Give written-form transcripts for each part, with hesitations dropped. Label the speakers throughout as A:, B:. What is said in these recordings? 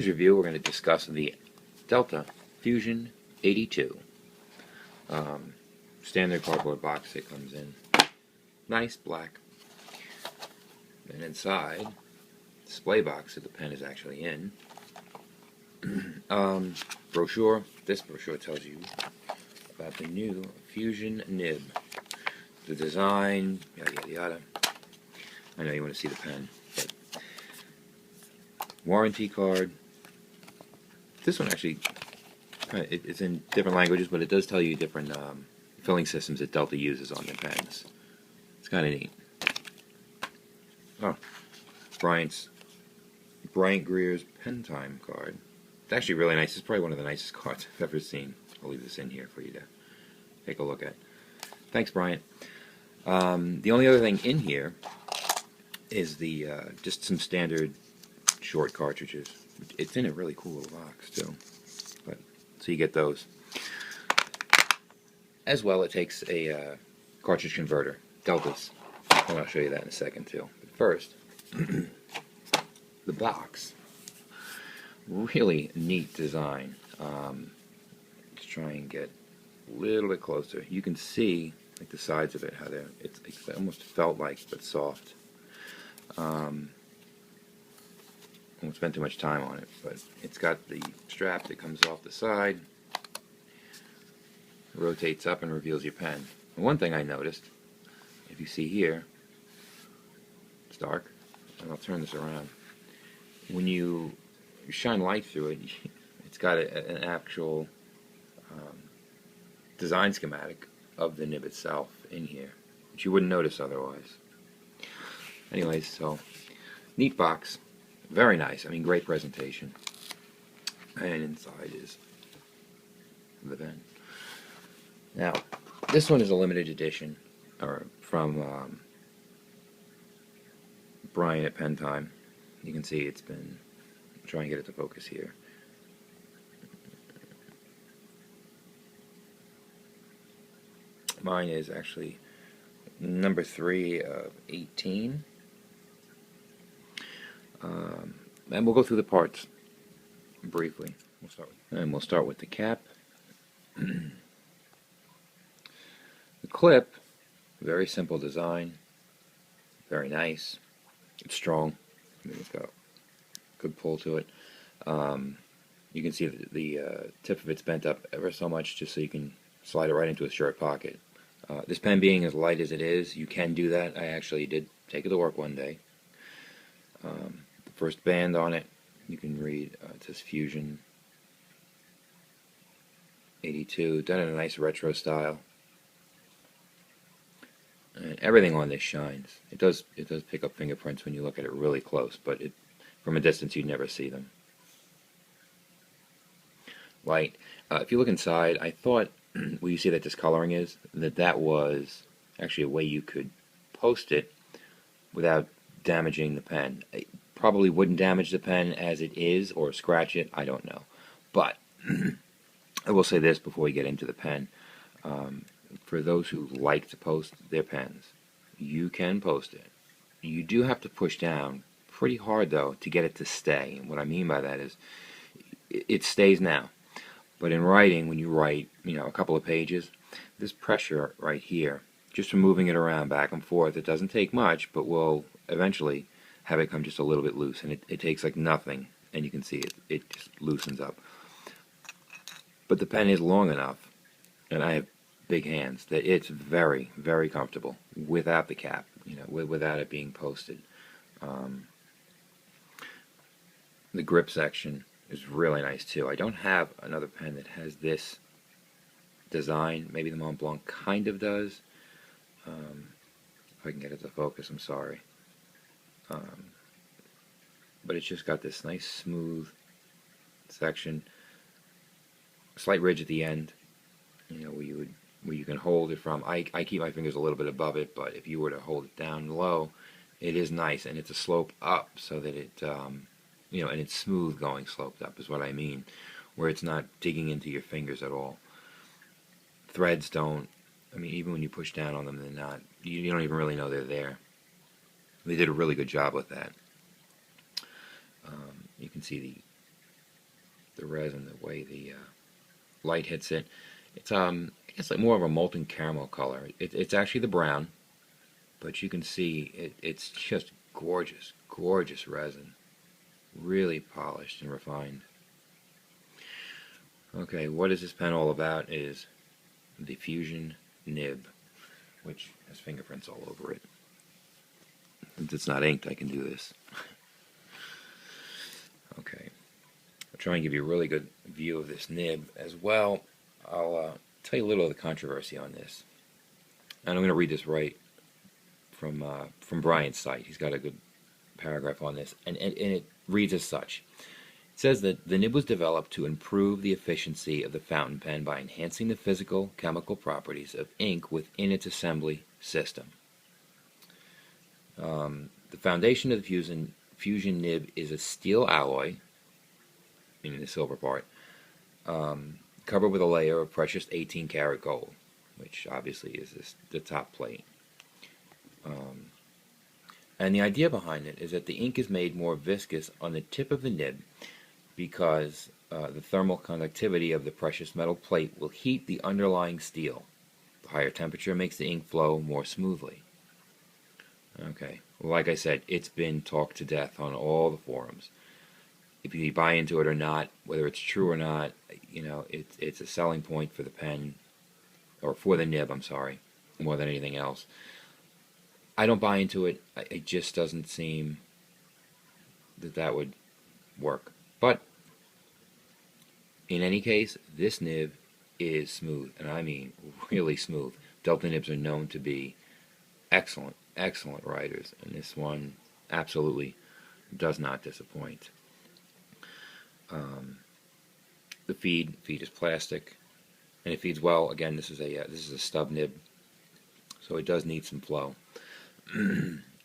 A: today's review, we're going to discuss the Delta Fusion 82. Standard cardboard box it comes in. Nice black. And inside, display box that the pen is actually in. Brochure. This brochure tells you about the new Fusion Nib. The design, yada yada yada. I know you want to see the pen, but warranty card. This one actually, it's in different languages, but it does tell you different filling systems that Delta uses on their pens. It's kind of neat. Oh, Bryant Greer's PenTime card. It's actually really nice. It's probably one of the nicest cards I've ever seen. I'll leave this in here for you to take a look at. Thanks, Bryant. The only other thing in here is the just some standard short cartridges. It's in a really cool little box too. But so you get those. As well, it takes a cartridge converter, Delta's, and I'll show you that in a second too. But first, the box. Really neat design. Let's try and get a little bit closer. You can see like the sides of it, how they're it's almost felt like, but soft. I won't spend too much time on it, but it's got the strap that comes off the side, rotates up and reveals your pen. And one thing I noticed, if you see here, it's dark, and I'll turn this around. When you shine light through it, it's got an actual design schematic of the nib itself in here, which you wouldn't notice otherwise. Anyways, so neat box, very nice. I mean, great presentation. And inside is the pen. Now, this one is a limited edition, or from Brian at PenTime. You can see it's been. Try and get it to focus here. Mine is actually number 3 of 18. And we'll go through the parts briefly. We'll start with the cap. The clip, very simple design, very nice. It's strong. I mean, it's got good pull to it. You can see the tip of it's bent up ever so much, just so you can slide it right into a shirt pocket. This pen being as light as it is, you can do that. I actually did take it to work one day. The first band on it, you can read, it says Fusion 82, done in a nice retro style. And everything on this shines. It does pick up fingerprints when you look at it really close, but from a distance you'd never see them. Light. If you look inside, I thought where you see that discoloring is, that was actually a way you could post it without damaging the pen. It probably wouldn't damage the pen as it is, or scratch it, I don't know. But I will say this before we get into the pen. For those who like to post their pens, you can post it. You do have to push down pretty hard though to get it to stay. And what I mean by that is it stays now. But in writing, when you write, a couple of pages, this pressure right here, just from moving it around back and forth, it doesn't take much, but will eventually have it come just a little bit loose. And it takes like nothing, and you can see it just loosens up. But the pen is long enough, and I have big hands, that it's very, very comfortable without the cap, without it being posted. The grip section is really nice too. I don't have another pen that has this design. Maybe the Mont Blanc kind of does. If I can get it to focus, I'm sorry. But it's just got this nice smooth section, slight ridge at the end, where you can hold it from. I keep my fingers a little bit above it, but if you were to hold it down low, it is nice, and it's a slope up so that it and it's smooth going sloped up is what I mean, where it's not digging into your fingers at all. Threads don't, even when you push down on them, they're not, you don't even really know they're there. They did a really good job with that. You can see the resin, the way the light hits it. It's I guess like more of a molten caramel color. It's actually the brown, but you can see it's just gorgeous, gorgeous resin. Really polished and refined. Okay, what is this pen all about is the Fusion Nib, which has fingerprints all over it. Since it's not inked, I can do this. Okay, I'll try and give you a really good view of this nib as well. I'll tell you a little of the controversy on this. And I'm going to read this right from Brian's site. He's got a good paragraph on this, and it reads as such. It says that the nib was developed to improve the efficiency of the fountain pen by enhancing the physical chemical properties of ink within its assembly system. The foundation of the Fusion Nib is a steel alloy, meaning the silver part, covered with a layer of precious 18-karat gold, which obviously is the top plate. And the idea behind it is that the ink is made more viscous on the tip of the nib because the thermal conductivity of the precious metal plate will heat the underlying steel. The higher temperature makes the ink flow more smoothly. Okay, well, like I said, it's been talked to death on all the forums. If you buy into it or not, whether it's true or not, you know, it's a selling point for the pen, or for the nib, I'm sorry, more than anything else. I don't buy into it. It just doesn't seem that would work. But in any case, this nib is smooth, and I mean really smooth. Delta nibs are known to be excellent, excellent writers, and this one absolutely does not disappoint. The feed is plastic, and it feeds well. Again, this is a stub nib, so it does need some flow.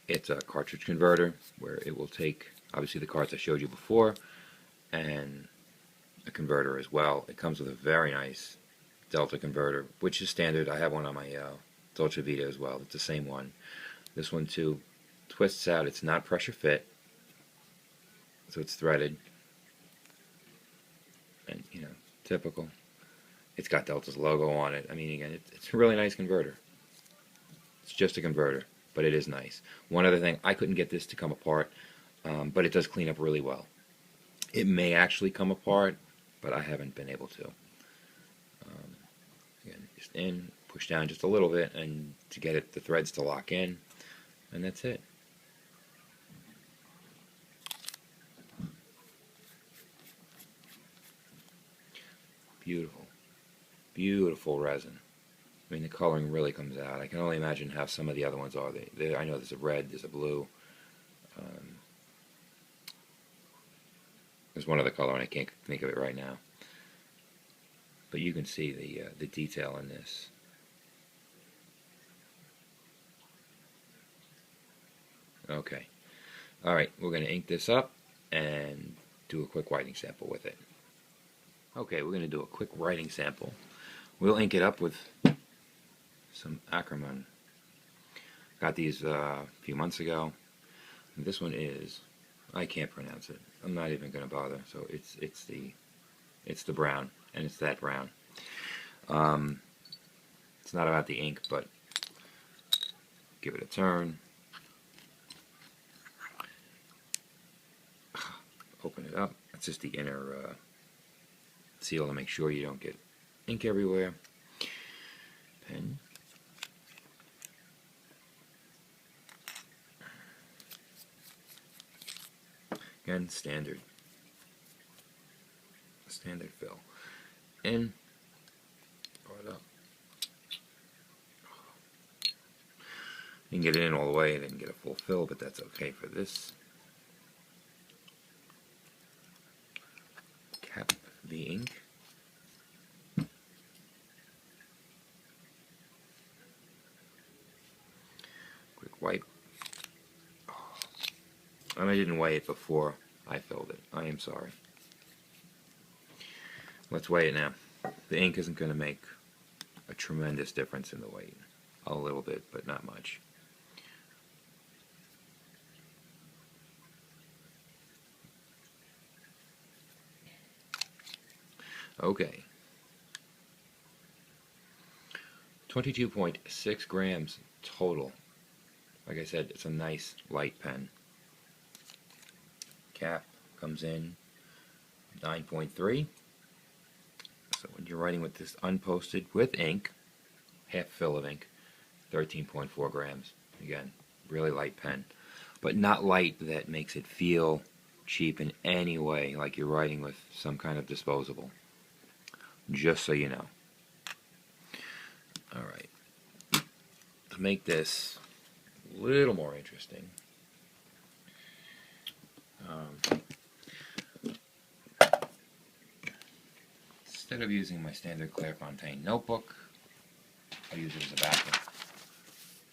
A: It's a cartridge converter where it will take obviously the cards I showed you before and a converter as well. It comes with a very nice Delta converter, which is standard. I have one on my Dolce Vita as well. It's the same one. This one too twists out. It's not pressure fit, so it's threaded, and you know, typical. It's got Delta's logo on it. I mean, again, it's a really nice converter. It's just a converter, but it is nice. One other thing, I couldn't get this to come apart, but it does clean up really well. It may actually come apart, but I haven't been able to. Again, just in, push down just a little bit, and to get the threads to lock in, and that's it. Beautiful, beautiful resin. I mean, the coloring really comes out. I can only imagine how some of the other ones are. I know there's a red, there's a blue. There's one other color, and I can't think of it right now. But you can see the detail in this. Okay. All right, we're going to ink this up and do a quick writing sample with it. Okay, we're going to do a quick writing sample. We'll ink it up with some Ackerman. Got these a few months ago. This one is, I can't pronounce it. I'm not even going to bother. So it's the brown, and it's that brown. It's not about the ink, but give it a turn. Open it up. It's just the inner seal to make sure you don't get ink everywhere. Pen. Again, standard fill. In, pour it up. You can get it in all the way and then get a full fill, but that's okay for this. Cap the ink. Quick wipe. And I didn't weigh it before I filled it. I am sorry. Let's weigh it now. The ink isn't going to make a tremendous difference in the weight. A little bit, but not much. Okay. 22.6 grams total. Like I said, it's a nice light pen. Cap comes in 9.3. So when you're writing with this unposted with ink, half fill of ink, 13.4 grams. Again, really light pen. But not light that makes it feel cheap in any way, like you're writing with some kind of disposable. Just so you know. Alright. To make this a little more interesting, instead of using my standard Clairefontaine notebook, I'll use it as a backup.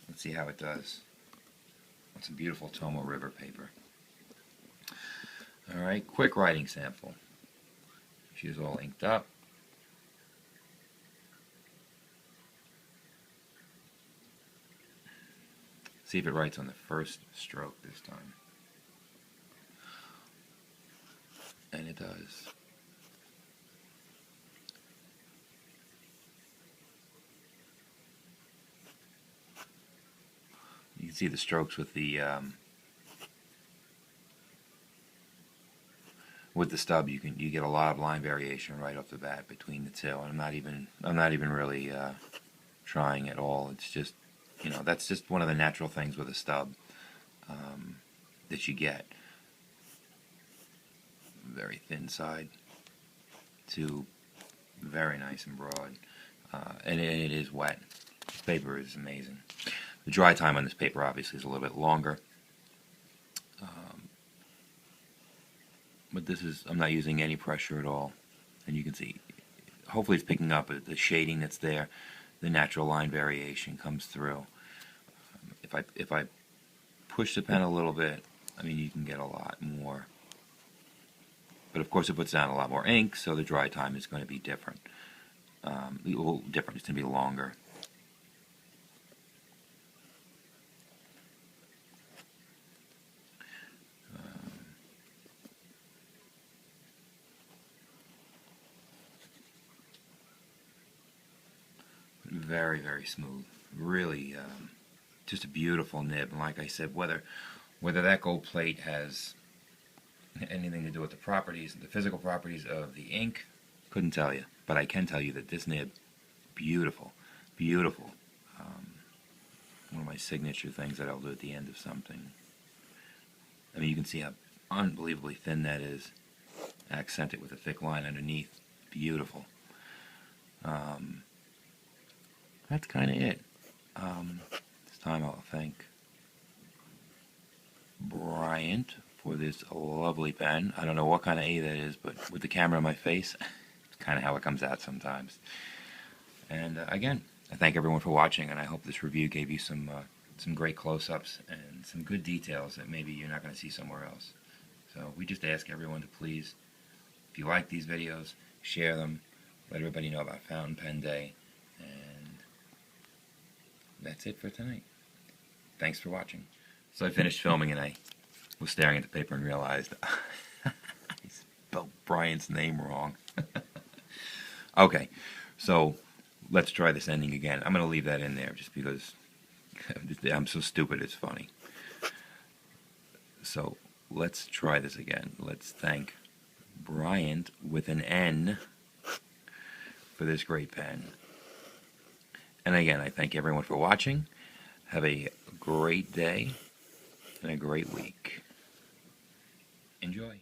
A: Let's see how it does. It's a beautiful Tomo River paper. Alright, quick writing sample. She's all inked up. See if it writes on the first stroke this time. And it does. You can see the strokes with the stub. You get a lot of line variation right off the bat between the two. And I'm not even really trying at all. It's just, you know, that's just one of the natural things with a stub that you get. Very thin side to very nice and broad, and it is wet. This paper is amazing. The dry time on this paper obviously is a little bit longer, but I'm not using any pressure at all, and you can see, hopefully it's picking up the shading that's there. The natural line variation comes through. If I push the pen a little bit, I mean, you can get a lot more. But of course it puts down a lot more ink, so the dry time is going to be different. It's going to be longer. Very, very smooth. Really, just a beautiful nib. And like I said, whether that gold plate has anything to do with the properties, the physical properties of the ink, couldn't tell you. But I can tell you that this nib, beautiful, beautiful. One of my signature things that I'll do at the end of something. I mean, you can see how unbelievably thin that is. Accent it with a thick line underneath. Beautiful. That's kind of it. This time I'll thank Bryant for this lovely pen. I don't know what kind of A that is, but with the camera on my face, it's kind of how it comes out sometimes. And again, I thank everyone for watching, and I hope this review gave you some great close-ups and some good details that maybe you're not going to see somewhere else. So we just ask everyone to please, if you like these videos, share them, let everybody know about Fountain Pen Day, and that's it for tonight. Thanks for watching. So I finished filming and I was staring at the paper and realized I spelled Brian's name wrong. Okay, so let's try this ending again. I'm going to leave that in there just because I'm so stupid it's funny. So let's try this again. Let's thank Bryant with an N for this great pen. And again, I thank everyone for watching. Have a great day and a great week. Enjoy.